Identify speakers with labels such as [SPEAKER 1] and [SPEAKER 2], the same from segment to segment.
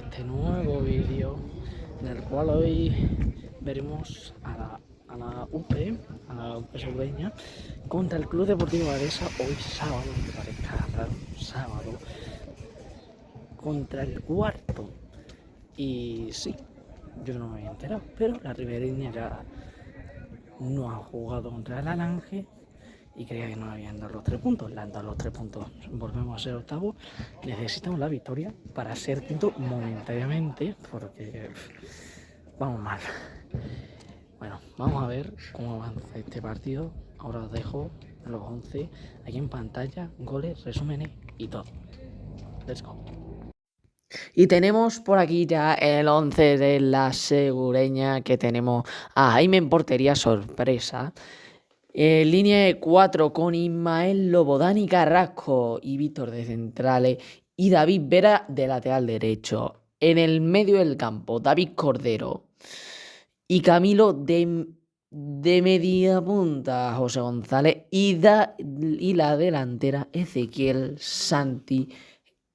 [SPEAKER 1] este nuevo vídeo en el cual hoy veremos a la UP, a la UP Sobreña, contra el Club Deportivo Badesa hoy sábado, que parezca raro, sábado, contra el cuarto. Y sí, yo no me había enterado, pero la Ribereña ya no ha jugado contra el Alange y creía que no habían dado los 3 puntos. Le han dado los 3 puntos, volvemos a ser octavos. Necesitamos la victoria para ser quinto momentáneamente, porque vamos mal. Bueno, vamos a ver cómo avanza este partido. Ahora os dejo los 11 aquí en pantalla, goles, resúmenes y todo. Let's go. Y tenemos por aquí ya el 11 de la Segureña, que tenemos a Jaime en portería, sorpresa. Línea de 4 con Ismael Lobo, Dani Carrasco y Víctor de centrales y David Vera de lateral derecho. En el medio del campo, David Cordero y Camilo de media punta, José González y la delantera, Ezequiel, Santi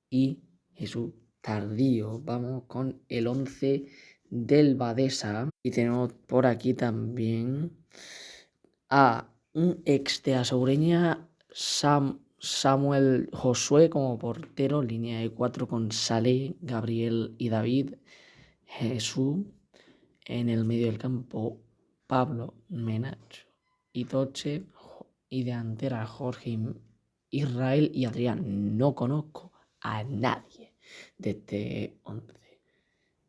[SPEAKER 1] y Jesús Tardío. Vamos con el 11 del Badesa. Y tenemos por aquí también a un ex de Asoureña, Samuel Josué como portero, línea de 4 con Saleh, Gabriel y David. Jesús en el medio del campo, Pablo, Menacho y Toche, y delantera Jorge, Israel y Adrián. No conozco a nadie de este 11.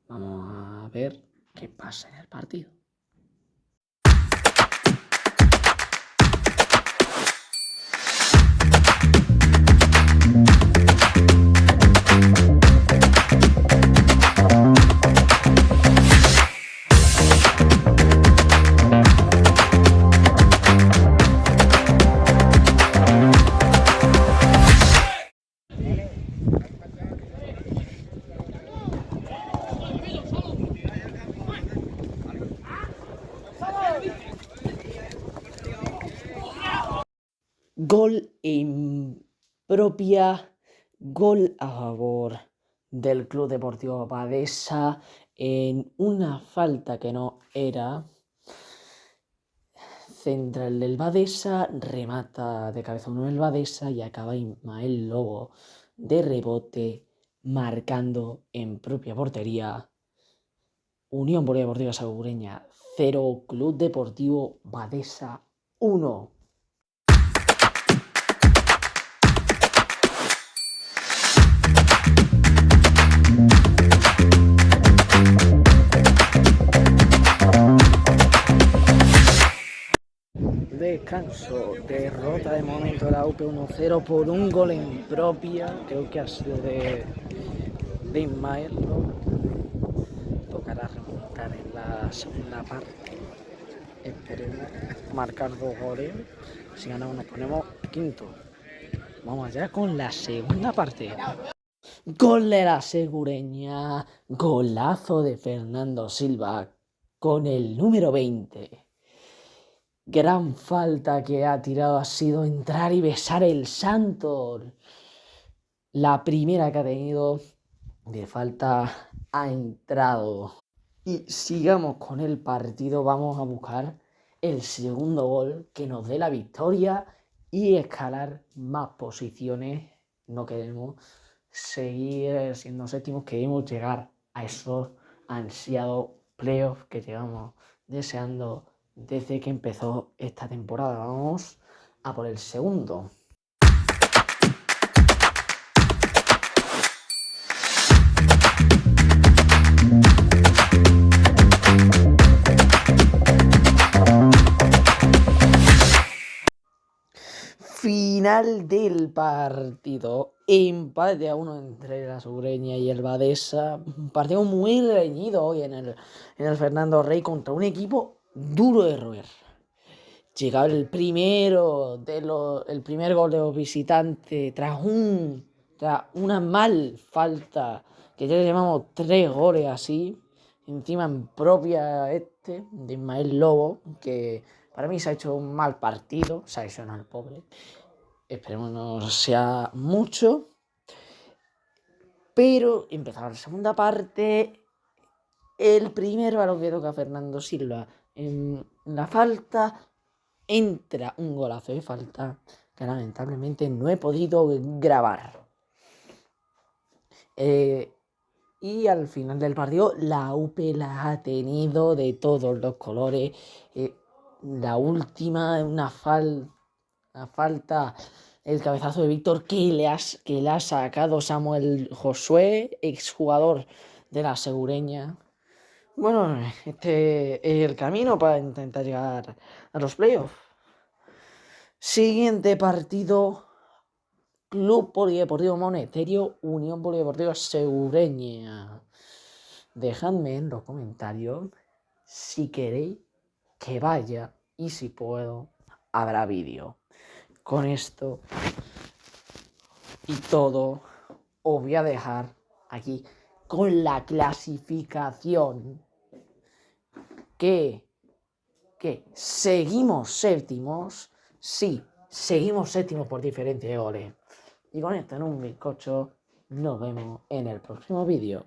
[SPEAKER 1] Vamos a ver qué pasa en el partido. Gol en propia, gol a favor del Club Deportivo Badesa en una falta que no era. Central del Badesa, remata de cabeza uno del Badesa y acaba Ismael Lobo de rebote marcando en propia portería. Unión Polideportiva Segureña 0, Club Deportivo Badesa 1. Descanso, derrota de momento de la UP 1-0 por un gol en propia, creo que ha sido de Ismael Lobo. Tocará remontar en la segunda parte. Esperemos marcar 2 goles. Si ganamos nos ponemos quinto. Vamos allá con la segunda parte. Gol de la Segureña. Golazo de Fernando Silva con el número 20. Gran falta que ha tirado ha sido entrar y besar el santo. La primera que ha tenido de falta ha entrado. Y sigamos con el partido, vamos a buscar el segundo gol que nos dé la victoria y escalar más posiciones. No queremos seguir siendo séptimos, queremos llegar a esos ansiados playoffs que llevamos deseando desde que empezó esta temporada. Vamos a por el segundo. Final del partido, empate a 1 entre la Segureña y el Badesa. Un partido muy reñido hoy en el Fernando Rey contra un equipo duro de roer. Llegaba el primer gol de los visitantes tras una mal falta, que ya le llamamos 3 goles así, encima en propia de Ismael Lobo, que para mí se ha hecho un mal partido, se ha hecho no el pobre. Esperemos no sea mucho. Pero empezaba la segunda parte. El primer balón que toca Fernando Silva en la falta. Entra un golazo de falta que lamentablemente no he podido grabar. Y al final del partido la UP la ha tenido de todos los colores. La última, una falta, el cabezazo de Víctor que le ha sacado Samuel Josué, exjugador de la Segureña. Bueno, este es el camino para intentar llegar a los playoffs. Siguiente partido. Club Polideportivo Monesterio, Unión Polideportiva Segureña. Dejadme en los comentarios si queréis que vaya y si puedo, habrá vídeo. Con esto y todo, os voy a dejar aquí con la clasificación que seguimos séptimos. Sí, seguimos séptimos por diferencia de goles. Y con esto en un bizcocho, nos vemos en el próximo vídeo.